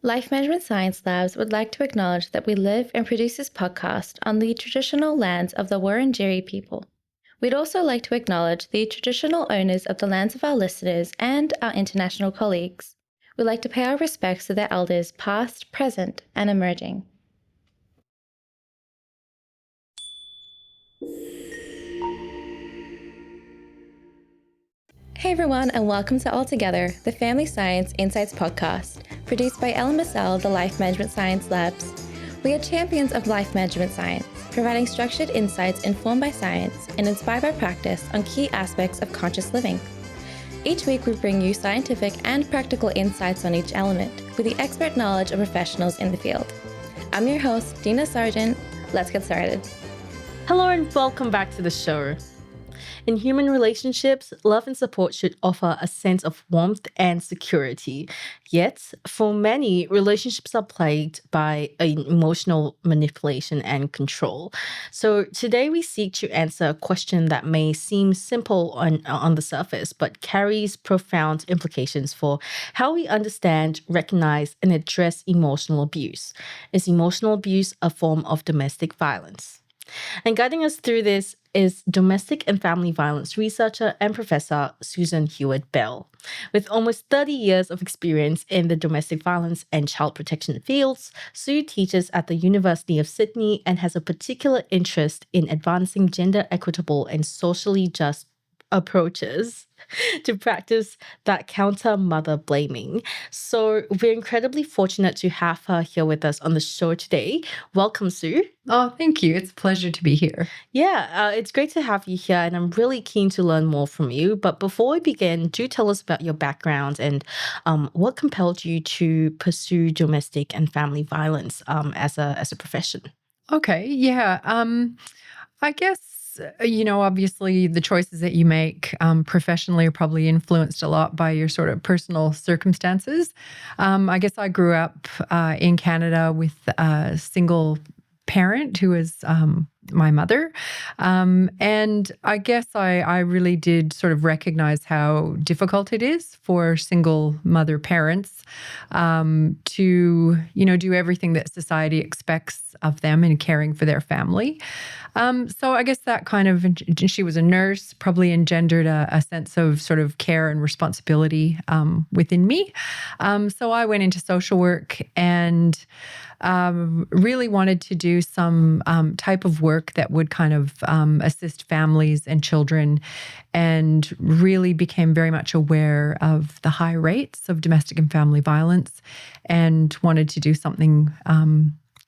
Life Management Science Labs would like to acknowledge that we live and produce this podcast on the traditional lands of the Wurundjeri people. We'd also like to acknowledge the traditional owners of the lands of our listeners and our international colleagues. We'd like to pay our respects to their elders past, present, and emerging. Hey everyone, and welcome to All Together, the Family Science Insights podcast, produced by Ellen Massell, the Life Management Science Labs. We are champions of life management science, providing structured insights informed by science and inspired by practice on key aspects of conscious living. Each week we bring you scientific and practical insights on each element, with the expert knowledge of professionals in the field. I'm your host, Dina Sargent. Let's get started. Hello and welcome back to the show. In human relationships, love and support should offer a sense of warmth and security. Yet, for many, relationships are plagued by emotional manipulation and control. So today we seek to answer a question that may seem simple on the surface, but carries profound implications for how we understand, recognize, and address emotional abuse. Is emotional abuse a form of domestic violence? And guiding us through this is domestic and family violence researcher and Professor Susan Heward-Belle. With almost 30 years of experience in the domestic violence and child protection fields, Sue teaches at the University of Sydney and has a particular interest in advancing gender equitable and socially just approaches to practice that counter mother blaming. So we're incredibly fortunate to have her here with us on the show today. Welcome, Sue. Oh, thank you. It's a pleasure to be here. Yeah, it's great to have you here, and I'm really keen to learn more from you. But before we begin, do tell us about your background and what compelled you to pursue domestic and family violence as a profession. Okay, yeah. I guess, obviously the choices that you make professionally are probably influenced a lot by your sort of personal circumstances. I guess I grew up in Canada with a single parent who was my mother. And I guess I really did sort of recognize how difficult it is for single mother parents to, do everything that society expects of them in caring for their family. So I guess that kind of, she was a nurse, probably engendered a sense of sort of care and responsibility within me. So I went into social work and really wanted to do some type of work that would kind of assist families and children, and really became very much aware of the high rates of domestic and family violence and wanted to do something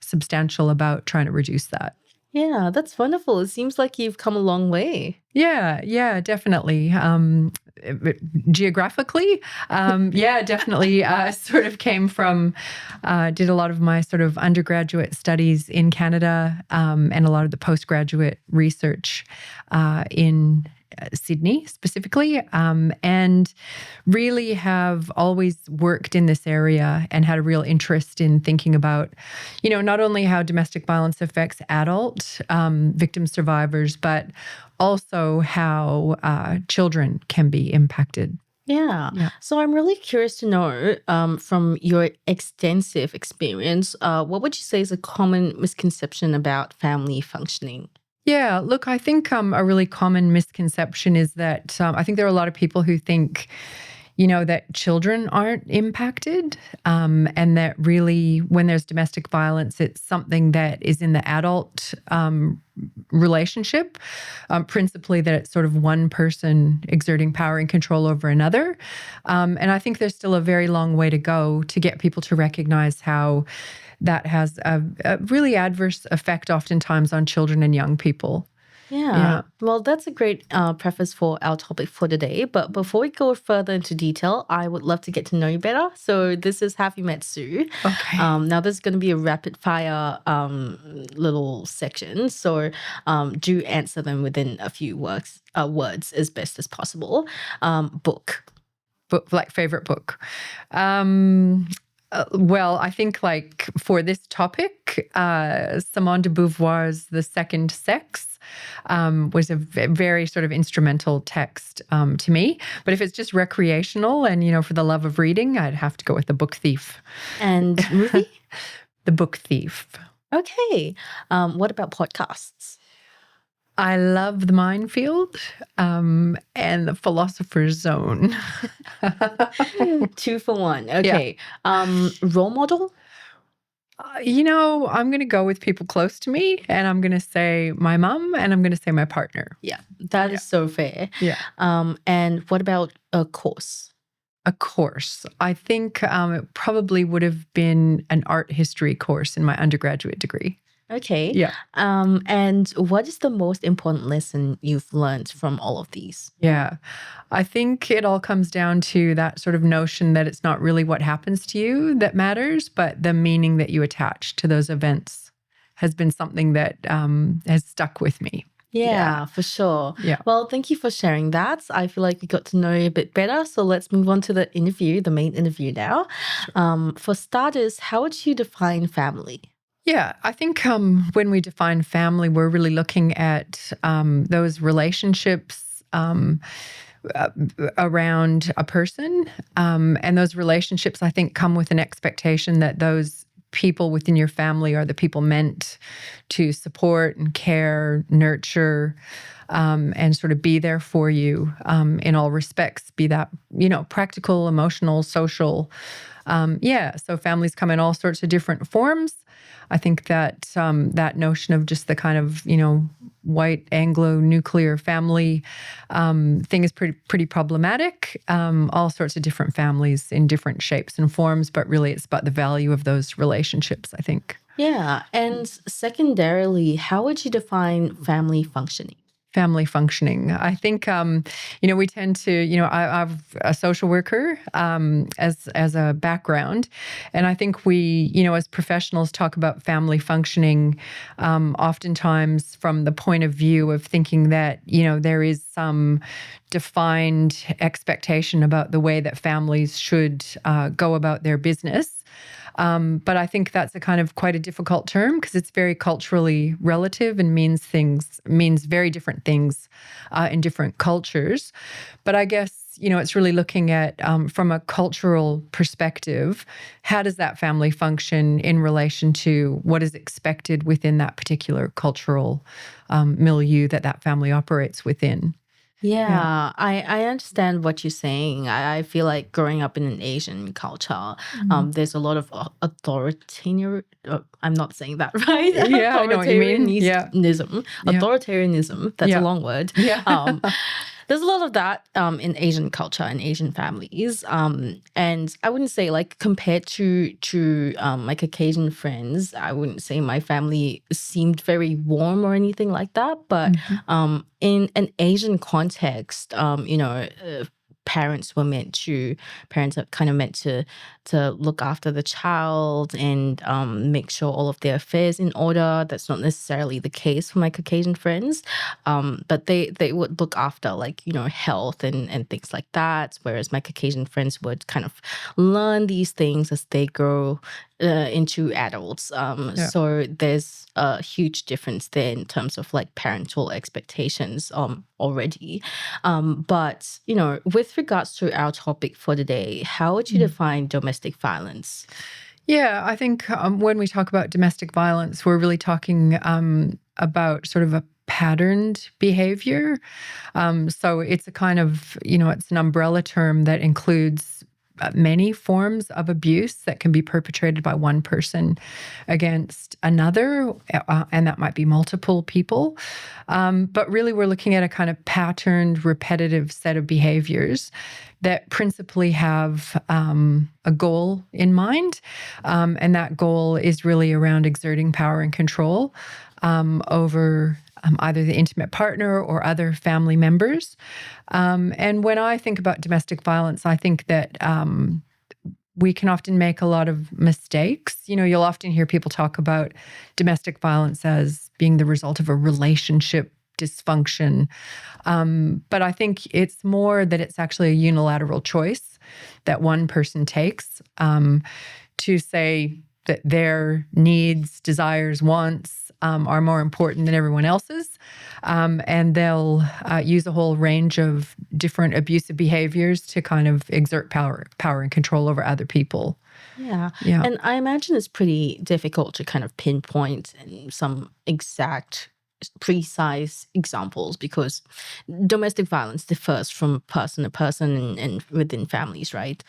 substantial about trying to reduce that. Yeah, that's wonderful. It seems like you've come a long way. Yeah, definitely. Geographically, definitely sort of came from, did a lot of my sort of undergraduate studies in Canada and a lot of the postgraduate research in Sydney specifically, and really have always worked in this area and had a real interest in thinking about, not only how domestic violence affects adult victim survivors, but also how children can be impacted. Yeah. So I'm really curious to know from your extensive experience, what would you say is a common misconception about family functioning? Yeah, look, I think a really common misconception is that I think there are a lot of people who think, that children aren't impacted, and that really when there's domestic violence, it's something that is in the adult relationship, principally that it's sort of one person exerting power and control over another. And I think there's still a very long way to go to get people to recognize how that has a really adverse effect oftentimes on children and young people. Yeah. Well, that's a great preface for our topic for today. But before we go further into detail, I would love to get to know you better. So this is Have You Met Sue? Okay. Now there's going to be a rapid fire little section. So do answer them within a few words as best as possible. Book, like favorite book. Well, I think like for this topic, Simone de Beauvoir's The Second Sex was a very sort of instrumental text to me. But if it's just recreational and, for the love of reading, I'd have to go with The Book Thief. And movie? The Book Thief. Okay. What about podcasts? I love The Minefield and The Philosopher's Zone. 2 for 1. Okay. Role model? I'm going to go with people close to me, and I'm going to say my mom, and I'm going to say my partner. Yeah, that is so fair. Yeah. And what about a course? A course. I think it probably would have been an art history course in my undergraduate degree. Okay. Yeah. And what is the most important lesson you've learned from all of these? Yeah. I think it all comes down to that sort of notion that it's not really what happens to you that matters, but the meaning that you attach to those events has been something that has stuck with me. Yeah, for sure. Yeah. Well, thank you for sharing that. I feel like we got to know you a bit better. So let's move on to the interview, the main interview now. For starters, how would you define family? Yeah, I think when we define family, we're really looking at those relationships around a person. And those relationships, I think, come with an expectation that those people within your family are the people meant to support and care, nurture, and sort of be there for you in all respects, be that, practical, emotional, social. So families come in all sorts of different forms. I think that that notion of just the kind of, white Anglo-nuclear family thing is pretty problematic. All sorts of different families in different shapes and forms, but really it's about the value of those relationships, I think. Yeah. And secondarily, how would you define family functioning? Family functioning. I think, we tend to, I'm a social worker as a background. And I think we, as professionals talk about family functioning oftentimes from the point of view of thinking that, there is some defined expectation about the way that families should go about their business. But I think that's quite a difficult term because it's very culturally relative and means very different things in different cultures. But I guess, it's really looking at from a cultural perspective, how does that family function in relation to what is expected within that particular cultural milieu that family operates within? Yeah, I understand what you're saying. I feel like growing up in an Asian culture, there's a lot of authoritarian. I'm not saying that right. Yeah, I know what you mean. Yeah. Authoritarianism. That's a long word. Yeah. There's a lot of that in Asian culture and Asian families. And I wouldn't say compared to my Caucasian friends, I wouldn't say my family seemed very warm or anything like that. But in an Asian context, parents are kind of meant to look after the child and make sure all of their affairs in order. That's not necessarily the case for my Caucasian friends, but they would look after health and things like that, whereas my Caucasian friends would kind of learn these things as they grow into adults. So there's a huge difference there in terms of parental expectations already. But with regards to our topic for the day, how would you define domestic violence? Yeah, I think when we talk about domestic violence, we're really talking about sort of a patterned behavior. So it's a kind of, it's an umbrella term that includes many forms of abuse that can be perpetrated by one person against another, and that might be multiple people. But really, we're looking at a kind of patterned, repetitive set of behaviors that principally have a goal in mind. And that goal is really around exerting power and control over either the intimate partner or other family members. And when I think about domestic violence, I think that we can often make a lot of mistakes. You'll often hear people talk about domestic violence as being the result of a relationship dysfunction. But I think it's more that it's actually a unilateral choice that one person takes to say, that their needs, desires, wants are more important than everyone else's. And they'll use a whole range of different abusive behaviors to kind of exert power and control over other people. Yeah. Yeah. And I imagine it's pretty difficult to kind of pinpoint some exact, precise examples because domestic violence differs from person to person and within families, right?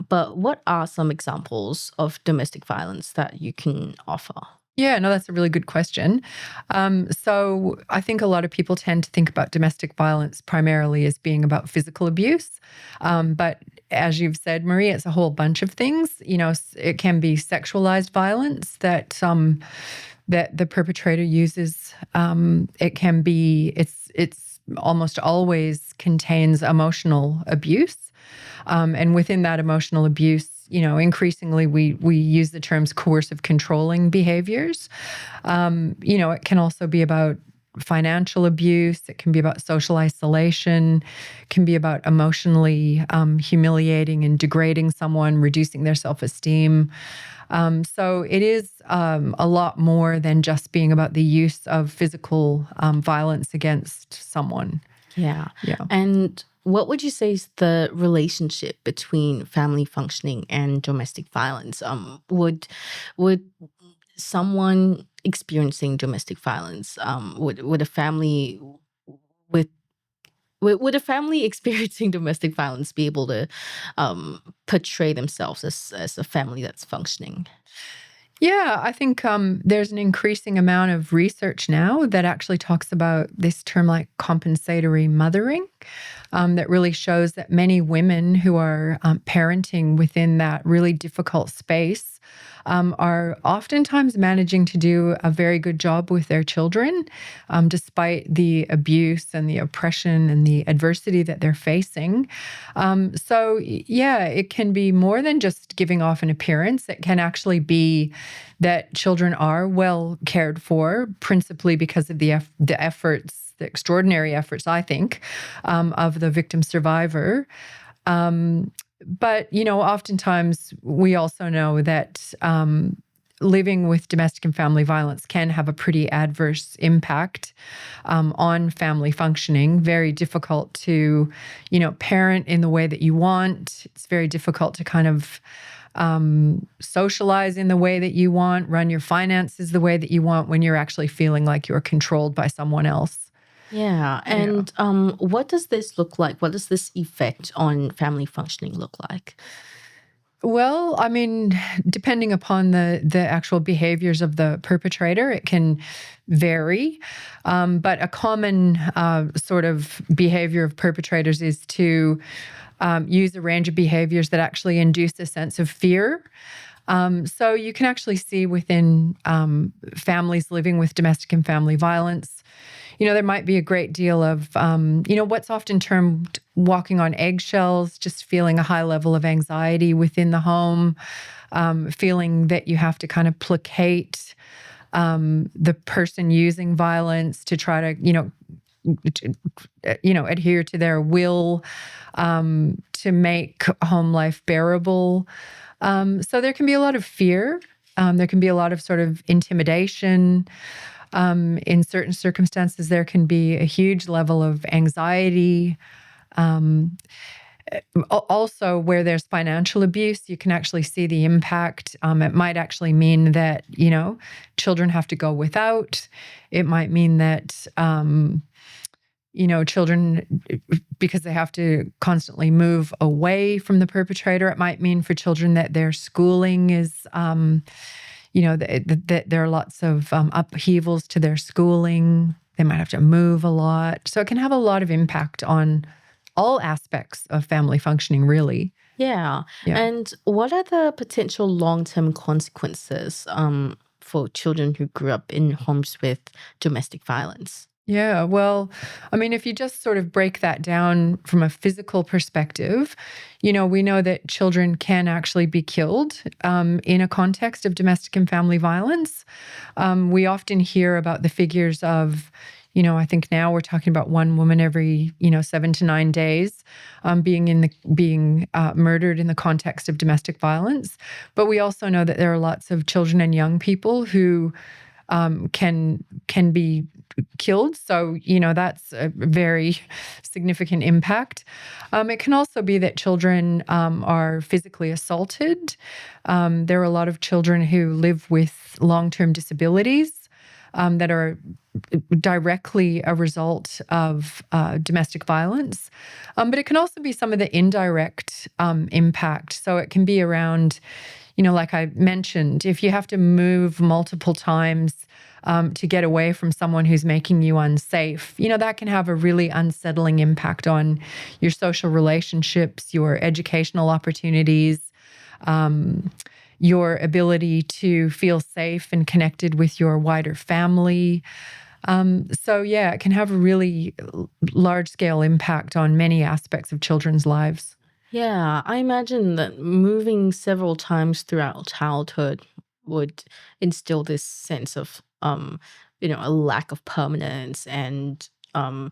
But what are some examples of domestic violence that you can offer? Yeah, no, that's a really good question. So I think a lot of people tend to think about domestic violence primarily as being about physical abuse. But as you've said, Marie, it's a whole bunch of things. It can be sexualized violence that that the perpetrator uses. It can be, it's almost always contains emotional abuse. And within that emotional abuse, increasingly we use the terms coercive controlling behaviors. It can also be about financial abuse. It can be about social isolation. It can be about emotionally humiliating and degrading someone, reducing their self-esteem. So it is a lot more than just being about the use of physical violence against someone. Yeah. Yeah. And what would you say is the relationship between family functioning and domestic violence? Would someone experiencing domestic violence, would a family with would a family experiencing domestic violence be able to portray themselves as a family that's functioning? Yeah, I think there's an increasing amount of research now that actually talks about this term like compensatory mothering, that really shows that many women who are parenting within that really difficult space are oftentimes managing to do a very good job with their children, despite the abuse and the oppression and the adversity that they're facing. Yeah, it can be more than just giving off an appearance. It can actually be that children are well cared for, principally because of the efforts, the extraordinary efforts, I think, of the victim survivor. But, oftentimes we also know that living with domestic and family violence can have a pretty adverse impact on family functioning. Very difficult to, parent in the way that you want. It's very difficult to kind of socialize in the way that you want, run your finances the way that you want when you're actually feeling like you're controlled by someone else. Yeah. And what does this look like? What does this effect on family functioning look like? Well, I mean, depending upon the actual behaviors of the perpetrator, it can vary. But a common sort of behavior of perpetrators is to use a range of behaviors that actually induce a sense of fear. So you can actually see within families living with domestic and family violence, there might be a great deal of, what's often termed walking on eggshells, just feeling a high level of anxiety within the home, feeling that you have to kind of placate the person using violence to try to, adhere to their will, to make home life bearable. So there can be a lot of fear. There can be a lot of sort of intimidation. In certain circumstances, there can be a huge level of anxiety. Also, where there's financial abuse, you can actually see the impact. It might actually mean that, children have to go without. It might mean that, children, because they have to constantly move away from the perpetrator, it might mean for children that their schooling is, that there are lots of upheavals to their schooling. They might have to move a lot. So it can have a lot of impact on all aspects of family functioning, really. Yeah. And what are the potential long-term consequences for children who grew up in homes with domestic violence? Yeah, well, I mean, if you just sort of break that down from a physical perspective, we know that children can actually be killed in a context of domestic and family violence. We often hear about the figures of, I think now we're talking about one woman every 7 to 9 days being murdered in the context of domestic violence. But we also know that there are lots of children and young people who can be killed. So, that's a very significant impact. It can also be that children are physically assaulted. There are a lot of children who live with long-term disabilities that are directly a result of domestic violence. But it can also be some of the indirect impact. So it can be around, like I mentioned, if you have to move multiple times to get away from someone who's making you unsafe, that can have a really unsettling impact on your social relationships, your educational opportunities, your ability to feel safe and connected with your wider family. So yeah, it can have a really large-scale impact on many aspects of children's lives. Yeah, I imagine that moving several times throughout childhood would instill this sense of a lack of permanence and a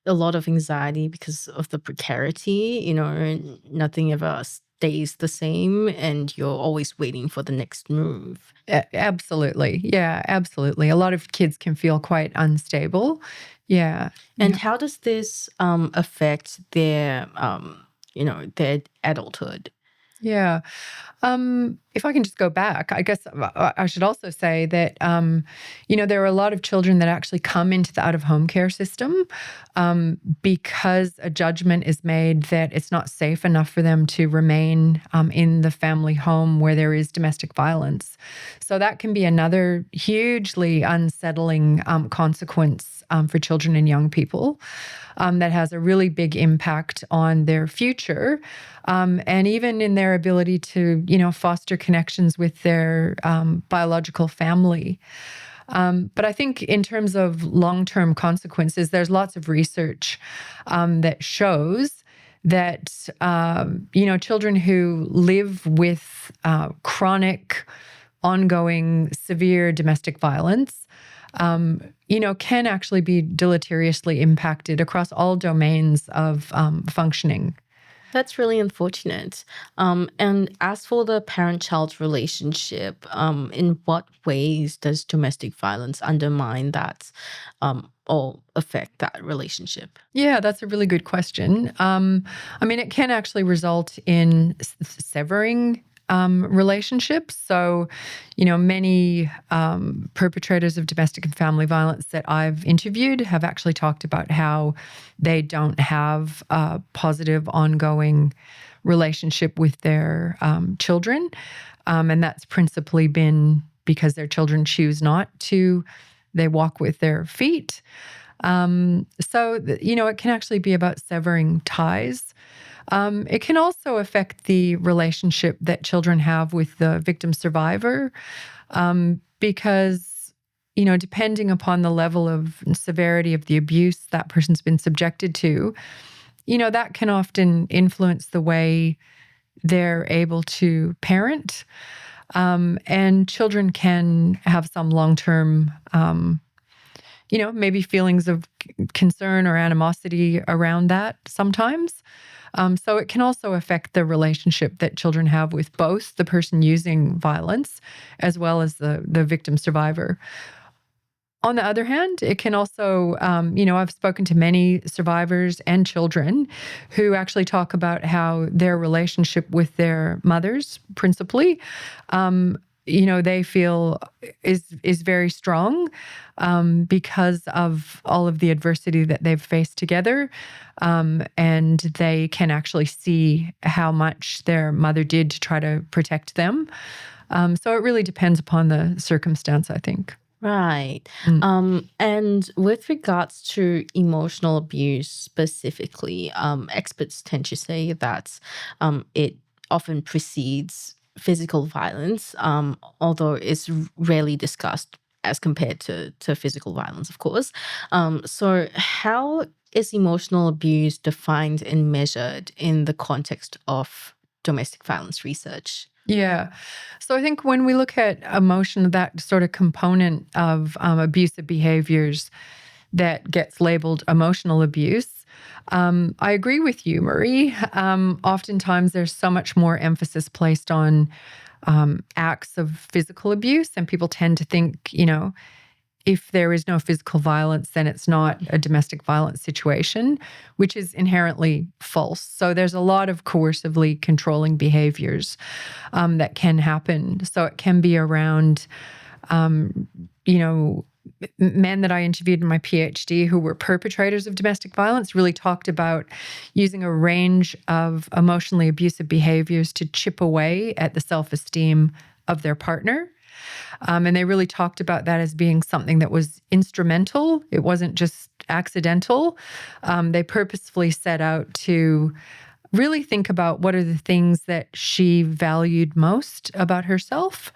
lot of anxiety because of the precarity, nothing ever stays the same and you're always waiting for the next move. Absolutely. Yeah, absolutely. A lot of kids can feel quite unstable. Yeah. And Yeah. how does this affect their adulthood? Yeah. If I can just go back, I guess I should also say that, there are a lot of children that actually come into the out-of-home care system because a judgment is made that it's not safe enough for them to remain in the family home where there is domestic violence. So that can be another hugely unsettling consequence for children and young people that has a really big impact on their future and even in their ability to, foster connections with their biological family. But I think in terms of long-term consequences, there's lots of research that shows that, children who live with chronic, ongoing, severe domestic violence, can actually be deleteriously impacted across all domains of functioning. That's really unfortunate. And as for the parent-child relationship, in what ways does domestic violence undermine that or affect that relationship? Yeah, that's a really good question. It can actually result in severing relationships. So, many perpetrators of domestic and family violence that I've interviewed have actually talked about how they don't have a positive, ongoing relationship with their children. And that's principally been because their children choose not to. They walk with their feet. It can actually be about severing ties. It can also affect the relationship that children have with the victim survivor because, depending upon the level of severity of the abuse that person's been subjected to, that can often influence the way they're able to parent. And children can have some long-term maybe feelings of concern or animosity around that sometimes. So it can also affect the relationship that children have with both the person using violence as well as the victim survivor. On the other hand, it can also, I've spoken to many survivors and children who actually talk about how their relationship with their mothers, principally, they feel is very strong because of all of the adversity that they've faced together. And they can actually see how much their mother did to try to protect them. So it really depends upon the circumstance, I think. Right. And with regards to emotional abuse specifically, experts tend to say that it often precedes physical violence, although it's rarely discussed as compared to physical violence, of course. So how is emotional abuse defined and measured in the context of domestic violence research? Yeah. So I think when we look at emotion, that sort of component of abusive behaviors, that gets labeled emotional abuse. I agree with you, Marie. Oftentimes there's so much more emphasis placed on acts of physical abuse, and people tend to think, if there is no physical violence, then it's not a domestic violence situation, which is inherently false. So there's a lot of coercively controlling behaviors that can happen. So it can be around, men that I interviewed in my PhD who were perpetrators of domestic violence really talked about using a range of emotionally abusive behaviors to chip away at the self-esteem of their partner. And they really talked about that as being something that was instrumental. It wasn't just accidental. They purposefully set out to really think about what are the things that she valued most about herself,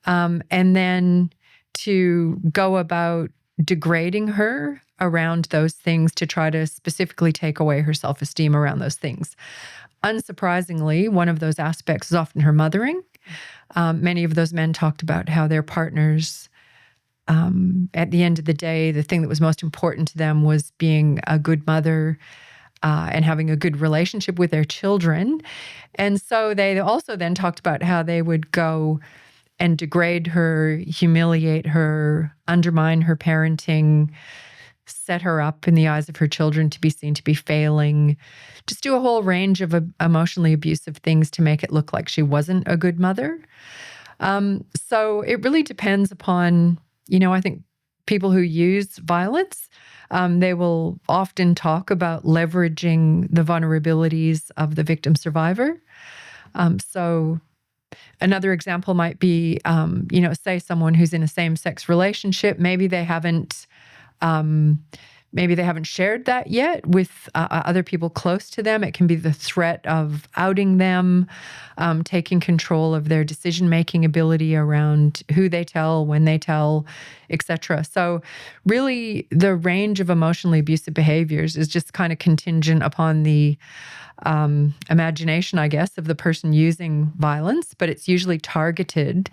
and then to go about degrading her around those things to try to specifically take away her self-esteem around those things. Unsurprisingly, one of those aspects is often her mothering. Many of those men talked about how their partners, at the end of the day, the thing that was most important to them was being a good mother and having a good relationship with their children. And so they also then talked about how they would go and degrade her, humiliate her, undermine her parenting, set her up in the eyes of her children to be seen to be failing, just do a whole range of emotionally abusive things to make it look like she wasn't a good mother. So it really depends upon, I think people who use violence, they will often talk about leveraging the vulnerabilities of the victim survivor. So another example might be, say someone who's in a same-sex relationship, maybe they haven't shared that yet with other people close to them. It can be the threat of outing them, taking control of their decision-making ability around who they tell, when they tell, etc. So really, the range of emotionally abusive behaviors is just kind of contingent upon the imagination, I guess, of the person using violence, but it's usually targeted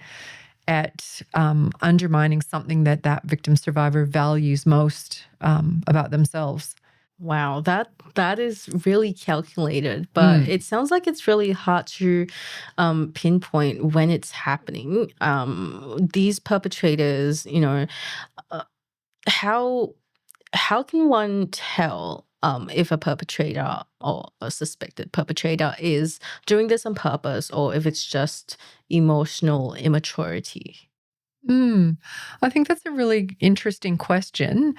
at undermining something that victim survivor values most about themselves. Wow, that is really calculated, but it sounds like it's really hard to pinpoint when it's happening. These perpetrators, uh, how how can one tell if a perpetrator or a suspected perpetrator is doing this on purpose or if it's just emotional immaturity? I think that's a really interesting question.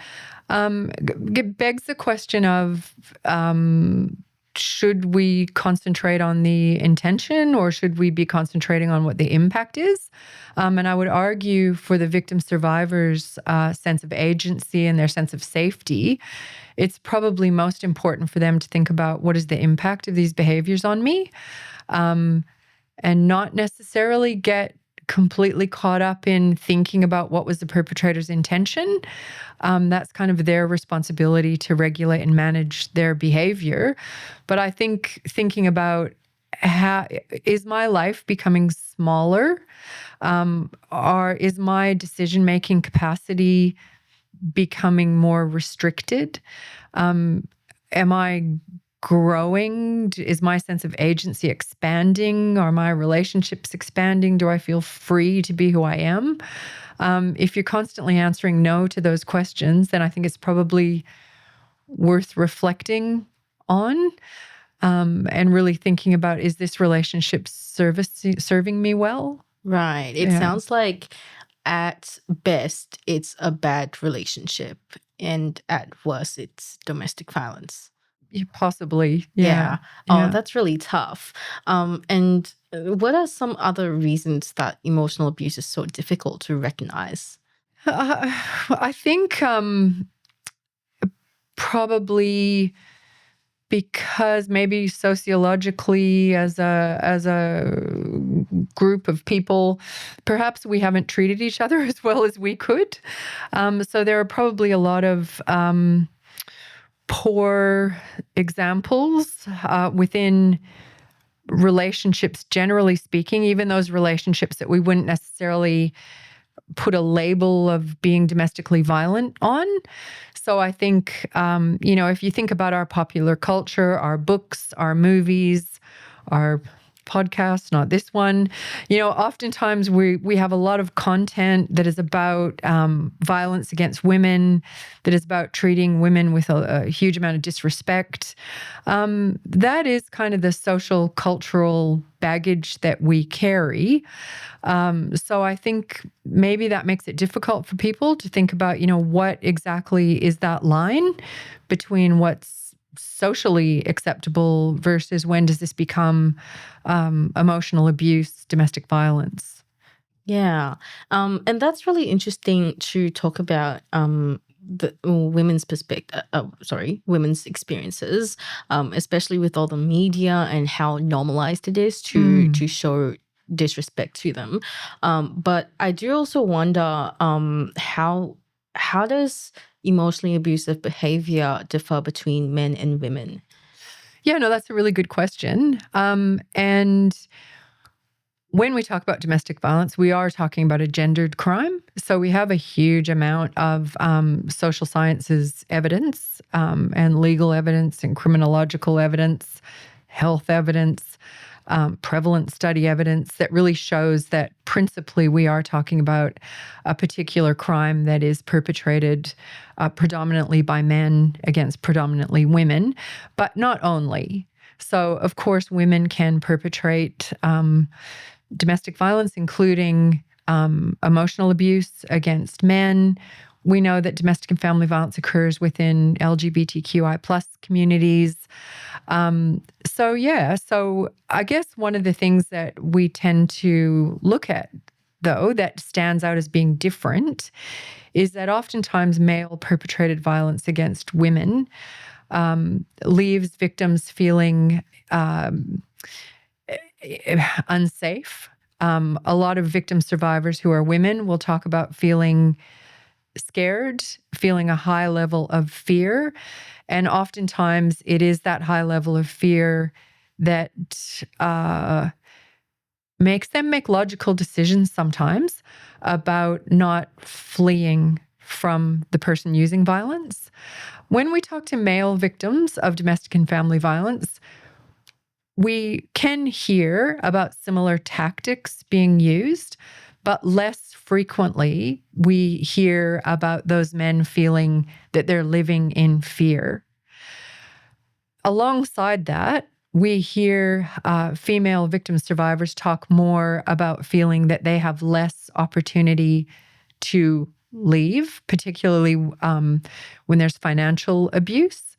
It begs the question of should we concentrate on the intention or should we be concentrating on what the impact is? And I would argue for the victim survivors' sense of agency and their sense of safety, it's probably most important for them to think about what is the impact of these behaviors on me, and not necessarily get completely caught up in thinking about what was the perpetrator's intention. That's kind of their responsibility to regulate and manage their behavior. But I think thinking about is my life becoming smaller? Or is my decision-making capacity becoming more restricted? Am I growing? Is my sense of agency expanding? Are my relationships expanding? Do I feel free to be who I am? If you're constantly answering no to those questions, then I think it's probably worth reflecting on, and really thinking about, is this relationship serving me well? Right. It Yeah. sounds like at best it's a bad relationship and at worst it's domestic violence. Possibly. Yeah. Yeah. Oh, Yeah. that's really tough. And what are some other reasons that emotional abuse is so difficult to recognize? I think probably because maybe sociologically as a group of people, perhaps we haven't treated each other as well as we could. So there are probably a lot of poor examples within relationships, generally speaking, even those relationships that we wouldn't necessarily put a label of being domestically violent on. So I think, if you think about our popular culture, our books, our movies, our podcasts, not this one, oftentimes we have a lot of content that is about violence against women, that is about treating women with a huge amount of disrespect. That is kind of the social cultural baggage that we carry. So I think maybe that makes it difficult for people to think about, what exactly is that line between what's socially acceptable versus when does this become emotional abuse, domestic violence. Yeah. And that's really interesting to talk about the women's perspective, women's experiences, especially with all the media and how normalized it is to show disrespect to them. But I do also wonder how does emotionally abusive behavior differ between men and women? Yeah, no, that's a really good question. And when we talk about domestic violence, we are talking about a gendered crime. So we have a huge amount of social sciences evidence and legal evidence and criminological evidence, health evidence, prevalent study evidence that really shows that principally we are talking about a particular crime that is perpetrated predominantly by men against predominantly women, but not only. So, of course, women can perpetrate domestic violence, including emotional abuse against men. We know that domestic and family violence occurs within LGBTQI plus communities. So I guess one of the things that we tend to look at, though, that stands out as being different is that oftentimes male perpetrated violence against women leaves victims feeling unsafe. A lot of victim survivors who are women will talk about feeling scared, feeling a high level of fear. And oftentimes it is that high level of fear that makes them make logical decisions sometimes about not fleeing from the person using violence. When we talk to male victims of domestic and family violence, we can hear about similar tactics being used, but less frequently we hear about those men feeling that they're living in fear. Alongside that, we hear female victim survivors talk more about feeling that they have less opportunity to leave, particularly when there's financial abuse.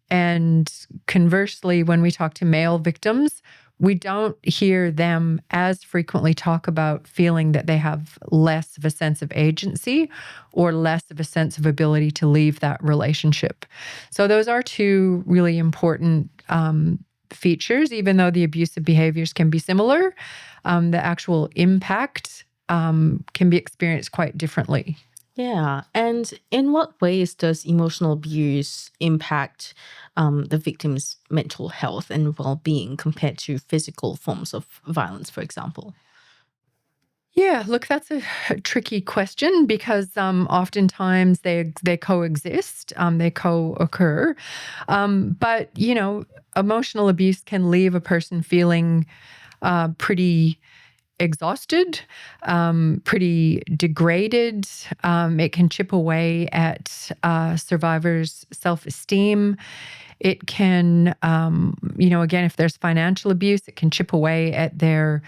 And conversely, when we talk to male victims, we don't hear them as frequently talk about feeling that they have less of a sense of agency or less of a sense of ability to leave that relationship. So those are two really important features. Even though the abusive behaviors can be similar, the actual impact can be experienced quite differently. Yeah. And in what ways does emotional abuse impact the victim's mental health and well-being compared to physical forms of violence, for example? Yeah, look, that's a tricky question because oftentimes they coexist, they co-occur. But, emotional abuse can leave a person feeling pretty exhausted, pretty degraded. It can chip away at survivors' self-esteem. It can, again, if there's financial abuse, it can chip away at their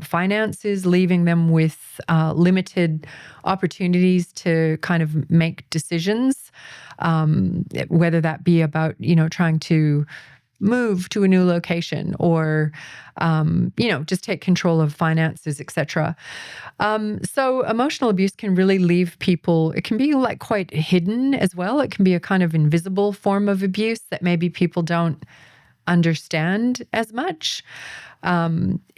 finances, leaving them with limited opportunities to kind of make decisions, whether that be about, trying to move to a new location or, just take control of finances, etc. So emotional abuse can really leave people, it can be like quite hidden as well. It can be a kind of invisible form of abuse that maybe people don't understand as much.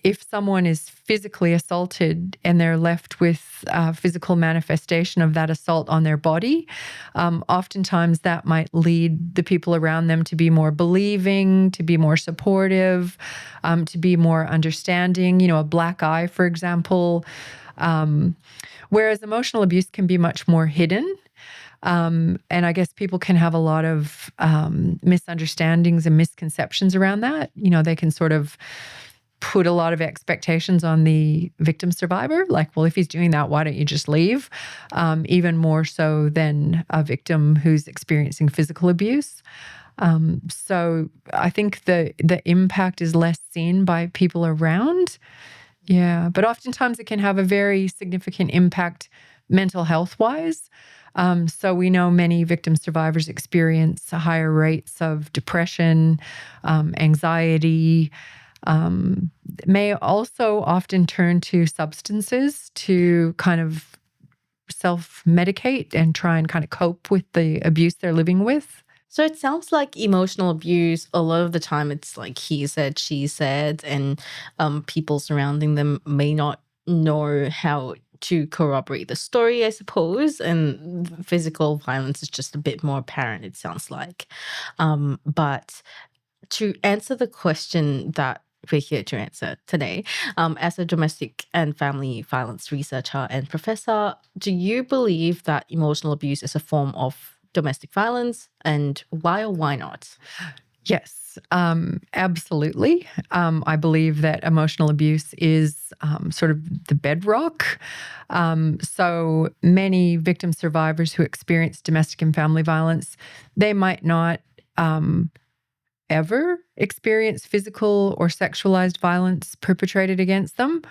If someone is physically assaulted and they're left with physical manifestation of that assault on their body, oftentimes that might lead the people around them to be more believing, to be more supportive, to be more understanding. A black eye, for example, Whereas emotional abuse can be much more hidden. And I guess people can have a lot of misunderstandings and misconceptions around that. They can sort of put a lot of expectations on the victim survivor, like, well, if he's doing that, why don't you just leave? Even more so than a victim who's experiencing physical abuse. So I think the impact is less seen by people around. Yeah, but oftentimes it can have a very significant impact mental health-wise. So we know many victim survivors experience higher rates of depression, anxiety, may also often turn to substances to kind of self-medicate and try and kind of cope with the abuse they're living with. So it sounds like emotional abuse, a lot of the time it's like he said, she said, and people surrounding them may not know how to corroborate the story, I suppose. And physical violence is just a bit more apparent, it sounds like. But to answer the question that we're here to answer today, as a domestic and family violence researcher and professor, do you believe that emotional abuse is a form of domestic violence, and why or why not? Yes, absolutely. I believe that emotional abuse is sort of the bedrock. So many victim survivors who experience domestic and family violence, they might not ever experience physical or sexualized violence perpetrated against them,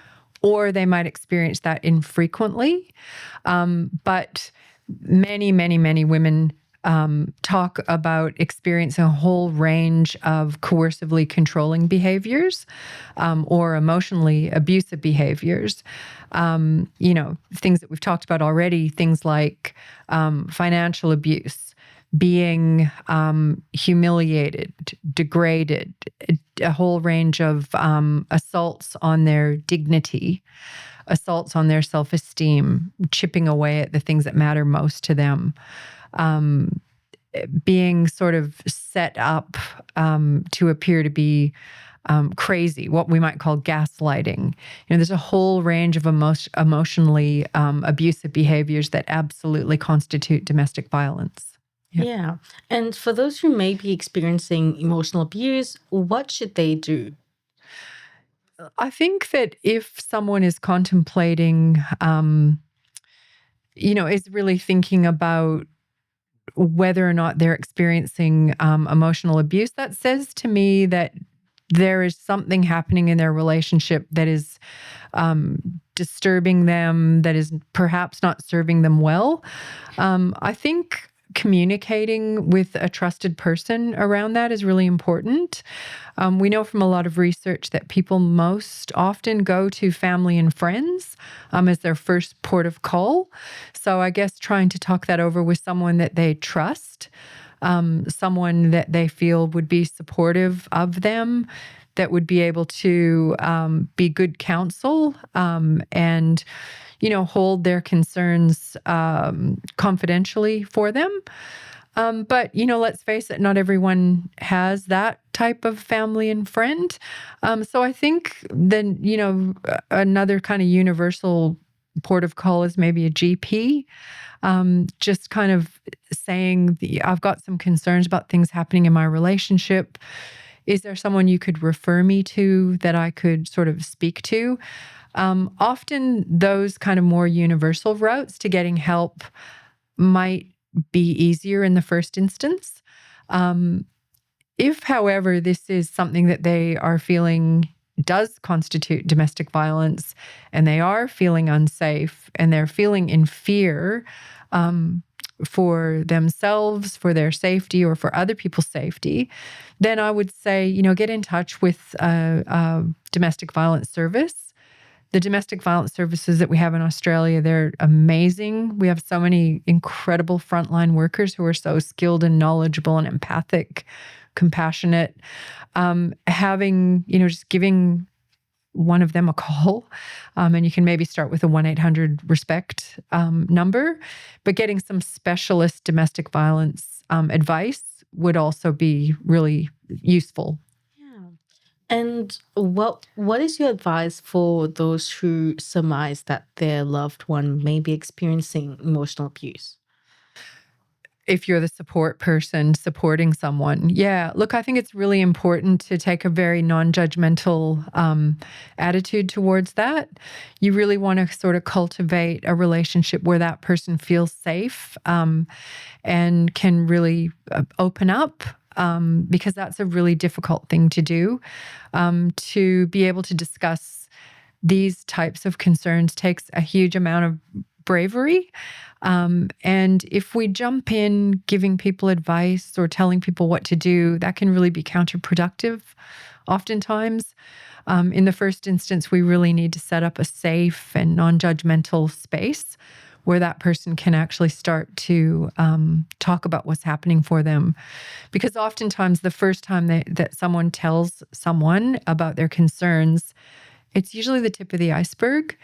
or they might experience that infrequently. But many, many, many women talk about experiencing a whole range of coercively controlling behaviors or emotionally abusive behaviors. Things that we've talked about already, things like financial abuse, being humiliated, degraded, a whole range of assaults on their dignity, assaults on their self-esteem, chipping away at the things that matter most to them, being sort of set up to appear to be crazy, what we might call gaslighting. There's a whole range of emotionally abusive behaviors that absolutely constitute domestic violence. Yeah. And for those who may be experiencing emotional abuse, what should they do? I think that if someone is contemplating, is really thinking about whether or not they're experiencing emotional abuse, that says to me that there is something happening in their relationship that is disturbing them, that is perhaps not serving them well. I think communicating with a trusted person around that is really important. We know from a lot of research that people most often go to family and friends as their first port of call. So I guess trying to talk that over with someone that they trust, someone that they feel would be supportive of them, that would be able to be good counsel and hold their concerns confidentially for them. But, let's face it, not everyone has that type of family and friend. So I think then, another kind of universal port of call is maybe a GP. Just kind of saying, I've got some concerns about things happening in my relationship. Is there someone you could refer me to that I could sort of speak to? Often those kind of more universal routes to getting help might be easier in the first instance. If, however, this is something that they are feeling does constitute domestic violence, and they are feeling unsafe, and they're feeling in fear for themselves, for their safety, or for other people's safety, then I would say, get in touch with a domestic violence service. The domestic violence services that we have in Australia, they're amazing. We have so many incredible frontline workers who are so skilled and knowledgeable and empathic, compassionate. Just giving one of them a call, and you can maybe start with a 1-800-RESPECT number, but getting some specialist domestic violence advice would also be really useful. And what is your advice for those who surmise that their loved one may be experiencing emotional abuse? If you're the support person supporting someone. Yeah, look, I think it's really important to take a very non-judgmental attitude towards that. You really want to sort of cultivate a relationship where that person feels safe and can really open up. Because that's a really difficult thing to do. To be able to discuss these types of concerns takes a huge amount of bravery. And if we jump in giving people advice or telling people what to do, that can really be counterproductive oftentimes. In the first instance, we really need to set up a safe and non-judgmental space where that person can actually start to talk about what's happening for them. Because oftentimes the first time that someone tells someone about their concerns, it's usually the tip of the iceberg.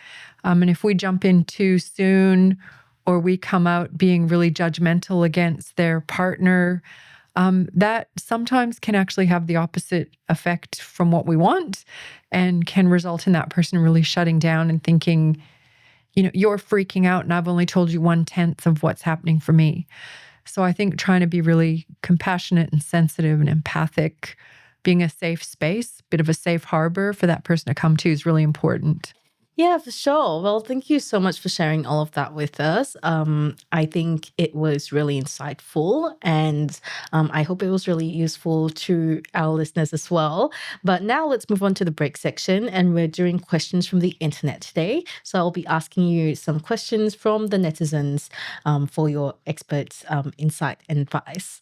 And if we jump in too soon or we come out being really judgmental against their partner, that sometimes can actually have the opposite effect from what we want and can result in that person really shutting down and thinking, you're freaking out and I've only told you 1/10 of what's happening for me. So I think trying to be really compassionate and sensitive and empathic, being a safe space, bit of a safe harbor for that person to come to is really important. Yeah, for sure. Well, thank you so much for sharing all of that with us. I think it was really insightful, and I hope it was really useful to our listeners as well. But now let's move on to the break section, and we're doing questions from the internet today. So I'll be asking you some questions from the netizens for your expert insight and advice.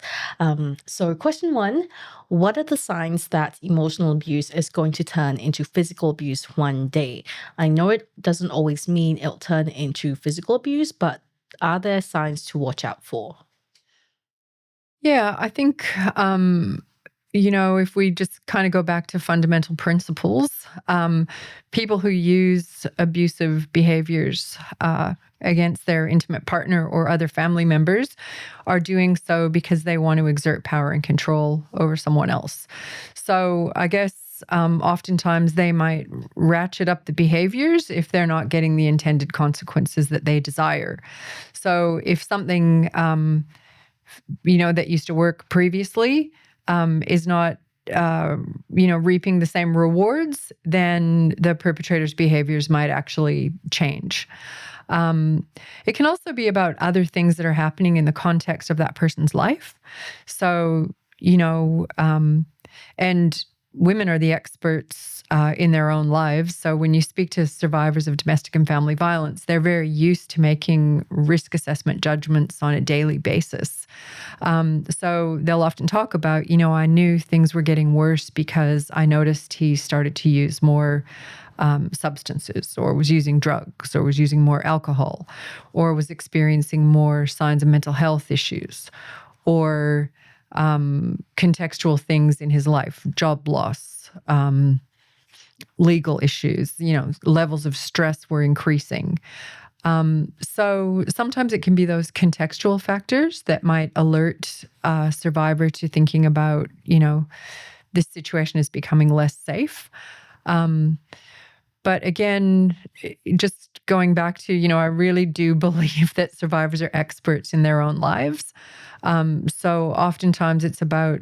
So, question one: what are the signs that emotional abuse is going to turn into physical abuse one day? I know it doesn't always mean it'll turn into physical abuse, but are there signs to watch out for? Yeah, I think, if we just kind of go back to fundamental principles, people who use abusive behaviors against their intimate partner or other family members are doing so because they want to exert power and control over someone else. So I guess oftentimes they might ratchet up the behaviors if they're not getting the intended consequences that they desire. So if something that used to work previously is not reaping the same rewards, then the perpetrator's behaviors might actually change. It can also be about other things that are happening in the context of that person's life. So, and women are the experts in their own lives. So when you speak to survivors of domestic and family violence, they're very used to making risk assessment judgments on a daily basis. So they'll often talk about, I knew things were getting worse because I noticed he started to use more substances, or was using drugs, or was using more alcohol, or was experiencing more signs of mental health issues, or contextual things in his life, job loss, legal issues, levels of stress were increasing. So sometimes it can be those contextual factors that might alert a survivor to thinking about, this situation is becoming less safe. But again, just going back to, I really do believe that survivors are experts in their own lives. So oftentimes it's about,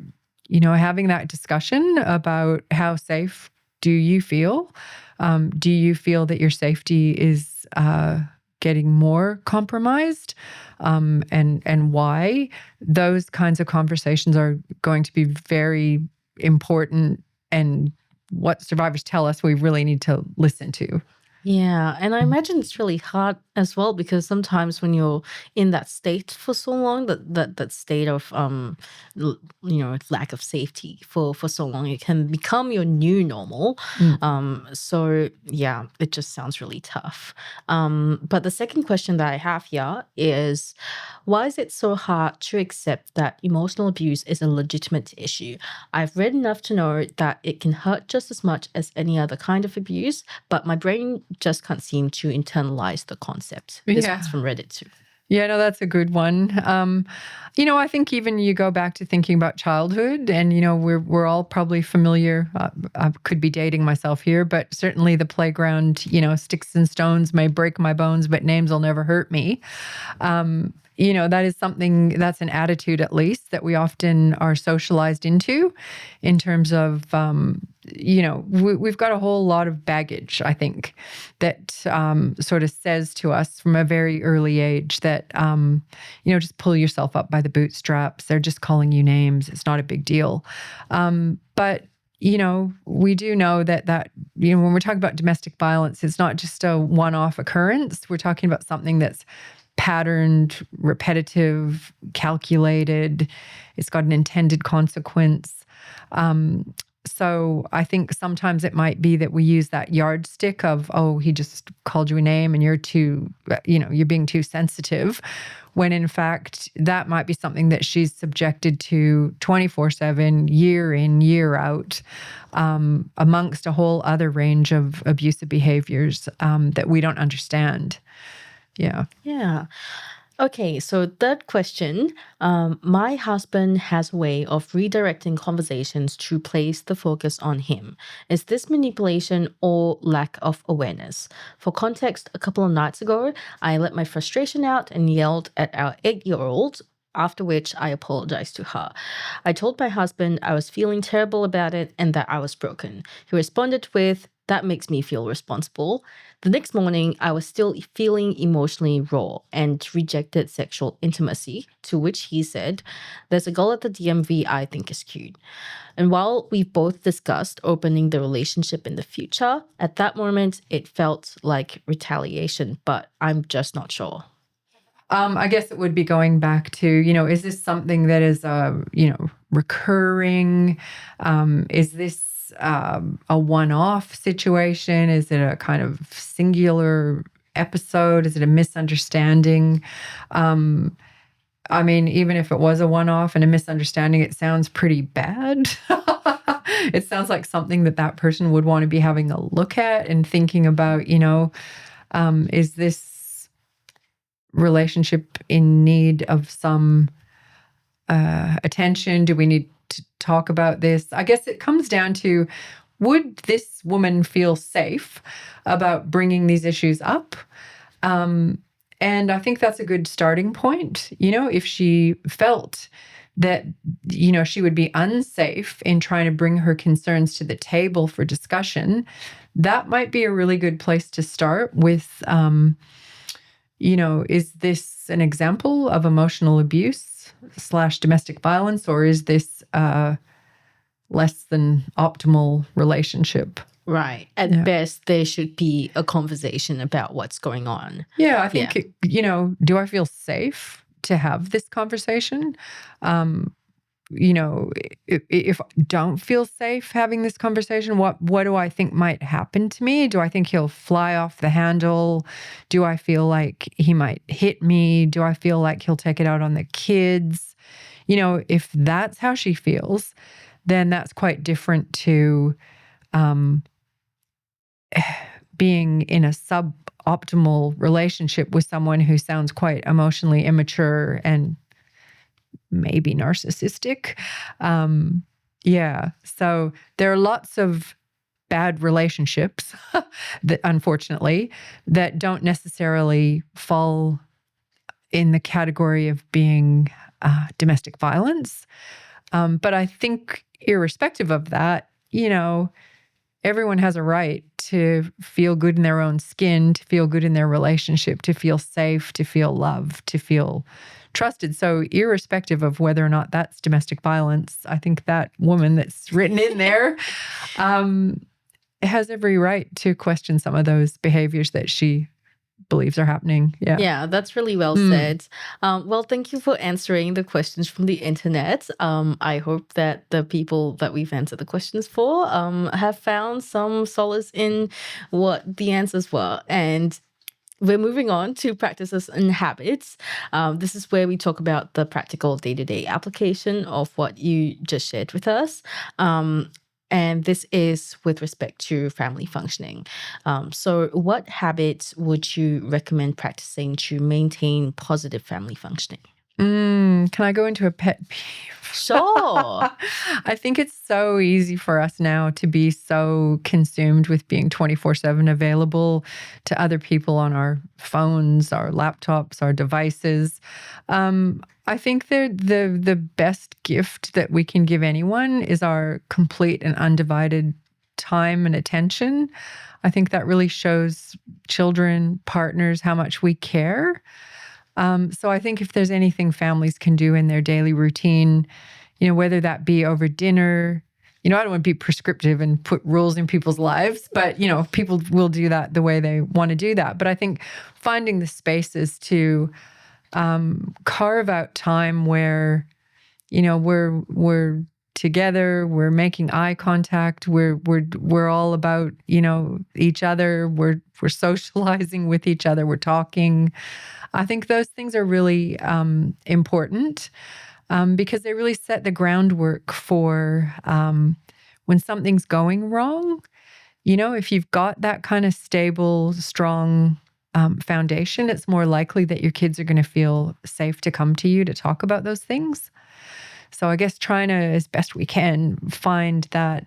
having that discussion about how safe do you feel? Do you feel that your safety is getting more compromised? And why? Those kinds of conversations are going to be very important, and what survivors tell us we really need to listen to. Yeah, and I imagine it's really hard as well, because sometimes when you're in that state for so long, that state of lack of safety for so long, it can become your new normal. Mm. So yeah, it just sounds really tough. But the second question that I have here is, why is it so hard to accept that emotional abuse is a legitimate issue? I've read enough to know that it can hurt just as much as any other kind of abuse, but my brain just can't seem to internalize the concept. This Yeah. one's from Reddit too. Yeah, no, that's a good one. I think even you go back to thinking about childhood, and we're all probably familiar. I could be dating myself here, but certainly the playground. Sticks and stones may break my bones, but names will never hurt me. That is something that's an attitude, at least, that we often are socialized into in terms of, we've got a whole lot of baggage, I think, that sort of says to us from a very early age that, just pull yourself up by the bootstraps. They're just calling you names. It's not a big deal. But we do know that when we're talking about domestic violence, it's not just a one-off occurrence. We're talking about something that's patterned, repetitive, calculated. It's got an intended consequence. So I think sometimes it might be that we use that yardstick of, oh, he just called you a name and you're being too sensitive, when in fact that might be something that she's subjected to 24/7, year in, year out, amongst a whole other range of abusive behaviors that we don't understand. Yeah. Yeah. Okay, so third question. My husband has a way of redirecting conversations to place the focus on him. Is this manipulation or lack of awareness? For context, a couple of nights ago, I let my frustration out and yelled at our 8-year-old, after which I apologized to her. I told my husband I was feeling terrible about it and that I was broken. He responded with, "That makes me feel responsible." The next morning, I was still feeling emotionally raw and rejected sexual intimacy, to which he said, "There's a girl at the DMV I think is cute." And while we both discussed opening the relationship in the future, at that moment, it felt like retaliation, but I'm just not sure. I guess it would be going back to, is this something that is, recurring? Is this a one-off situation? Is it a kind of singular episode? Is it a misunderstanding? Even if it was a one-off and a misunderstanding, it sounds pretty bad. It sounds like something that person would want to be having a look at and thinking about, is this relationship in need of some attention? Do we need to talk about this? I guess it comes down to, would this woman feel safe about bringing these issues up? And I think that's a good starting point. If she felt that, she would be unsafe in trying to bring her concerns to the table for discussion, that might be a really good place to start with. Is this an example of emotional abuse / domestic violence, or is this less than optimal relationship? Right. At best, there should be a conversation about what's going on. Yeah, I think, do I feel safe to have this conversation? If I don't feel safe having this conversation, what do I think might happen to me? Do I think he'll fly off the handle? Do I feel like he might hit me? Do I feel like he'll take it out on the kids? If that's how she feels, then that's quite different to being in a suboptimal relationship with someone who sounds quite emotionally immature and maybe narcissistic. So there are lots of bad relationships that, unfortunately, that don't necessarily fall in the category of being domestic violence. But I think irrespective of that, everyone has a right to feel good in their own skin, to feel good in their relationship, to feel safe, to feel loved, to feel trusted. So irrespective of whether or not that's domestic violence, I think that woman that's written in there has every right to question some of those behaviors that she believes are happening. Yeah, that's really well said. Well, thank you for answering the questions from the internet. I hope that the people that we've answered the questions for have found some solace in what the answers were. And we're moving on to practices and habits. This is where we talk about the practical day-to-day application of what you just shared with us. And this is with respect to family functioning. So, what habits would you recommend practicing to maintain positive family functioning? Can I go into a pet peeve? Sure. I think it's so easy for us now to be so consumed with being 24/7 available to other people on our phones, our laptops, our devices. I think the best gift that we can give anyone is our complete and undivided time and attention. I think that really shows children, partners, how much we care. So I think if there's anything families can do in their daily routine, whether that be over dinner, I don't want to be prescriptive and put rules in people's lives, but, people will do that the way they want to do that. But I think finding the spaces to carve out time where, we're together, we're making eye contact, we're all about, each other, we're socializing with each other, we're talking. I think those things are really important because they really set the groundwork for when something's going wrong. If you've got that kind of stable, strong foundation, it's more likely that your kids are going to feel safe to come to you to talk about those things. So I guess trying to, as best we can, find that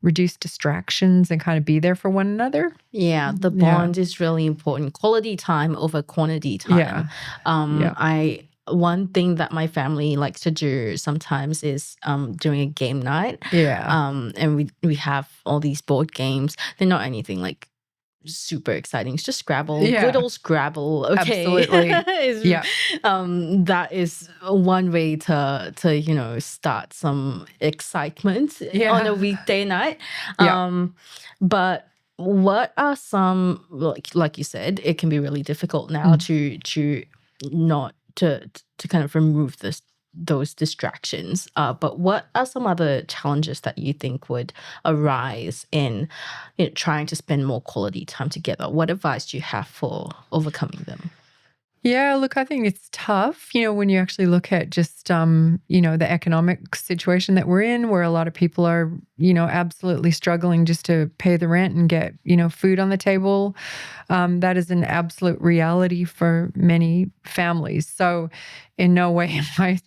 reduce distractions and kind of be there for one another. Yeah, the bond is really important. Quality time over quantity time. Yeah. One thing that my family likes to do sometimes is during a game night. Yeah. And we have all these board games. They're not anything like super exciting. It's just Scrabble. Yeah. Good old Scrabble. Okay. Absolutely. Yeah. That is one way to start some excitement on a weekday night. But what are some, like you said, it can be really difficult now to not to kind of remove those distractions. But what are some other challenges that you think would arise in trying to spend more quality time together? What advice do you have for overcoming them? Yeah, look, I think it's tough, when you actually look at just, the economic situation that we're in, where a lot of people are, absolutely struggling just to pay the rent and get, food on the table. That is an absolute reality for many families. So in no way am I,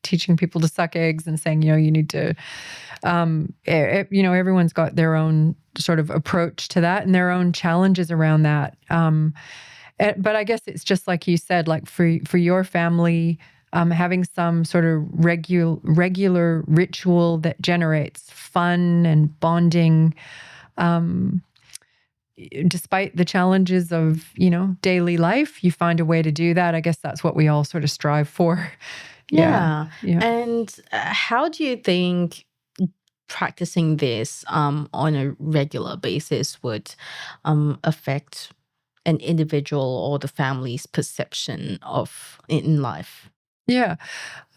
teaching people to suck eggs and saying, you need to, everyone's got their own sort of approach to that and their own challenges around that. But I guess it's just like you said, like for your family, having some sort of regular ritual that generates fun and bonding, despite the challenges of, daily life, you find a way to do that. I guess that's what we all sort of strive for. Yeah. And how do you think practicing this on a regular basis would affect an individual or the family's perception of in life? Yeah.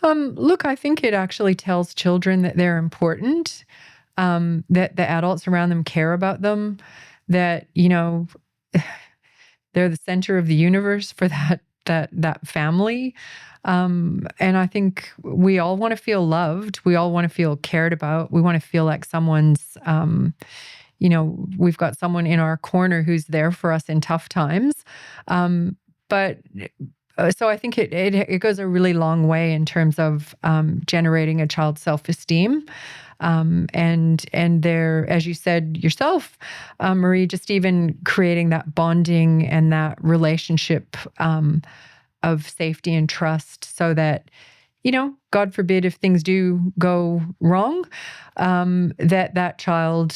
Look, I think it actually tells children that they're important, that the adults around them care about them, that, they're the center of the universe for that family. And I think we all want to feel loved. We all want to feel cared about. We want to feel like someone's, we've got someone in our corner who's there for us in tough times. But so I think it goes a really long way in terms of generating a child's self-esteem. And there, as you said yourself, Marie, just even creating that bonding and that relationship of safety and trust so that, God forbid if things do go wrong, that child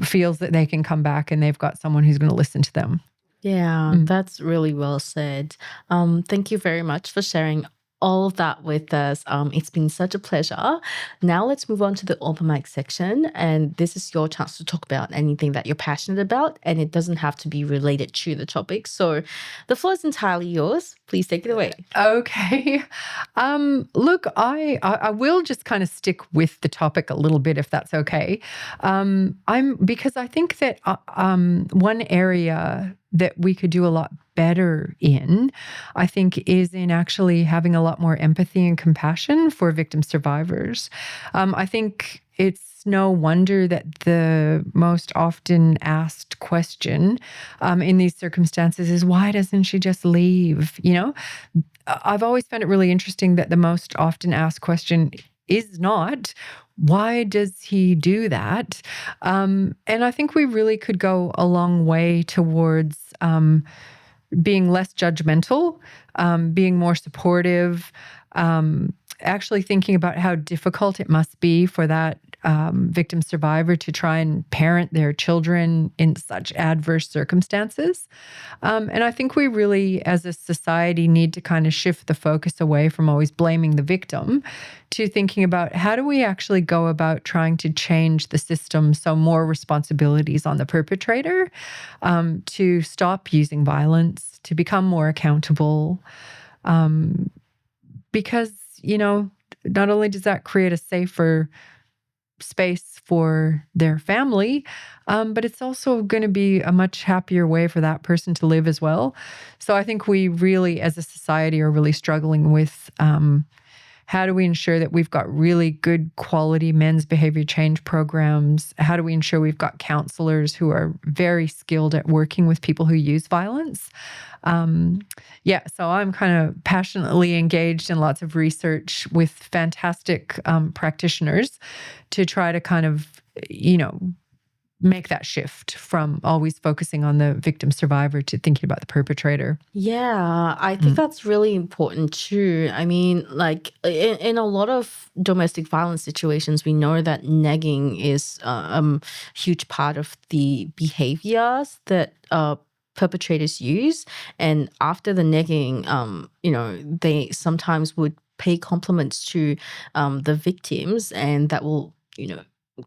feels that they can come back and they've got someone who's going to listen to them. Yeah, that's really well said. Thank you very much for sharing all of that with us. It's been such a pleasure. Now let's move on to the open mic section. And this is your chance to talk about anything that you're passionate about. And it doesn't have to be related to the topic. So the floor is entirely yours. Please take it away. Okay. Look, I will just kind of stick with the topic a little bit, if that's okay. Because I think that one area that we could do a lot better in, I think, is in actually having a lot more empathy and compassion for victim survivors. I think it's no wonder that the most often asked question in these circumstances is, why doesn't she just leave? I've always found it really interesting that the most often asked question is not, why does he do that? And I think we really could go a long way towards being less judgmental, being more supportive, actually thinking about how difficult it must be for that victim survivor to try and parent their children in such adverse circumstances. And I think we really, as a society, need to kind of shift the focus away from always blaming the victim to thinking about how do we actually go about trying to change the system so more responsibilities on the perpetrator, to stop using violence, to become more accountable. Because, not only does that create a safer space for their family, but it's also going to be a much happier way for that person to live as well. So I think we really, as a society, are really struggling with how do we ensure that we've got really good quality men's behavior change programs? How do we ensure we've got counselors who are very skilled at working with people who use violence? So I'm kind of passionately engaged in lots of research with fantastic practitioners to try to kind of, make that shift from always focusing on the victim survivor to thinking about the perpetrator. Yeah, I think that's really important too. I mean, like in a lot of domestic violence situations, we know that negging is a huge part of the behaviors that perpetrators use. And after the negging, they sometimes would pay compliments to the victims, and that will,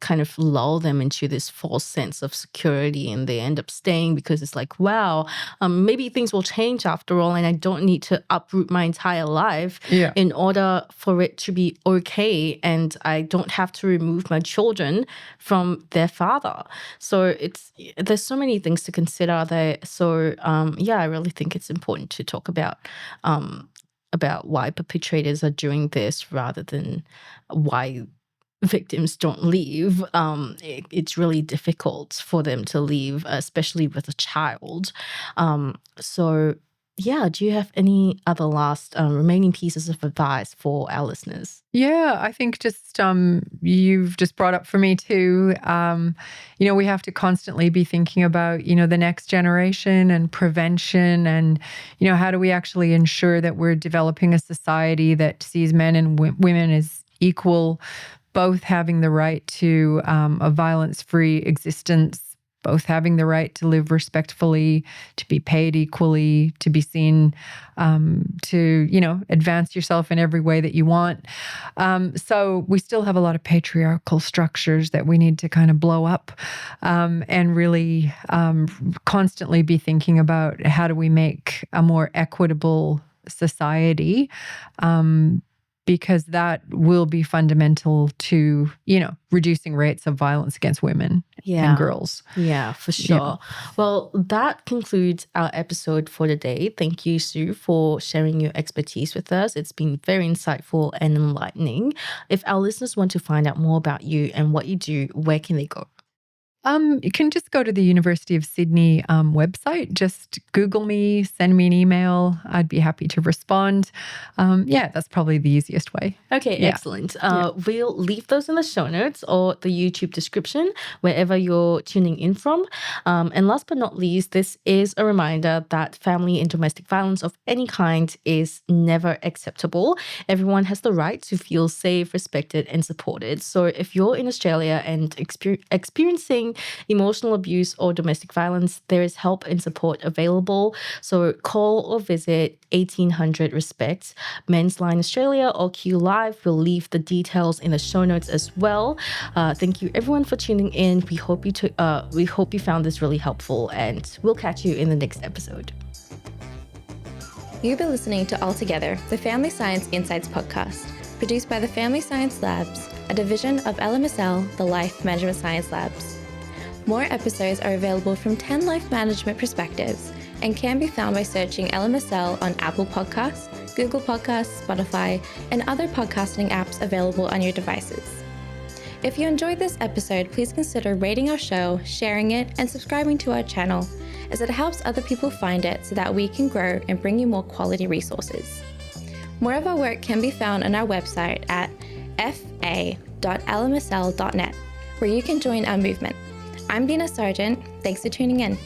kind of lull them into this false sense of security, and they end up staying because it's like, wow, maybe things will change after all, and I don't need to uproot my entire life in order for it to be okay, and I don't have to remove my children from their father. So there's so many things to consider there. So I really think it's important to talk about why perpetrators are doing this rather than why victims don't leave. It's really difficult for them to leave, especially with a child. Do you have any other last remaining pieces of advice for our listeners? Yeah, I think just you've just brought up for me too, we have to constantly be thinking about, the next generation and prevention and, how do we actually ensure that we're developing a society that sees men and women as equal, both having the right to a violence-free existence, both having the right to live respectfully, to be paid equally, to be seen, to, advance yourself in every way that you want. So we still have a lot of patriarchal structures that we need to kind of blow up, and really constantly be thinking about how do we make a more equitable society, because that will be fundamental to, reducing rates of violence against women and girls. Yeah, for sure. Yeah. Well, that concludes our episode for today. Thank you, Sue, for sharing your expertise with us. It's been very insightful and enlightening. If our listeners want to find out more about you and what you do, where can they go? You can just go to the University of Sydney website. Just Google me, send me an email. I'd be happy to respond. That's probably the easiest way. Okay, excellent. We'll leave those in the show notes or the YouTube description, wherever you're tuning in from. And last but not least, this is a reminder that family and domestic violence of any kind is never acceptable. Everyone has the right to feel safe, respected, and supported. So if you're in Australia and experiencing emotional abuse or domestic violence, there is help and support available. So call or visit 1800 RESPECT, Men's Line Australia, or Q Live. We'll leave the details in the show notes as well. Thank you everyone for tuning in. We hope you found this really helpful, and we'll catch you in the next episode. You've been listening to All Together, the Family Science Insights podcast, produced by the Family Science Labs, a division of LMSL, the Life Management Science Labs. More episodes are available from 10 life management perspectives, and can be found by searching LMSL on Apple Podcasts, Google Podcasts, Spotify, and other podcasting apps available on your devices. If you enjoyed this episode, please consider rating our show, sharing it, and subscribing to our channel, as it helps other people find it so that we can grow and bring you more quality resources. More of our work can be found on our website at fa.lmsl.net, where you can join our movement. I'm Dina Sargent. Thanks for tuning in.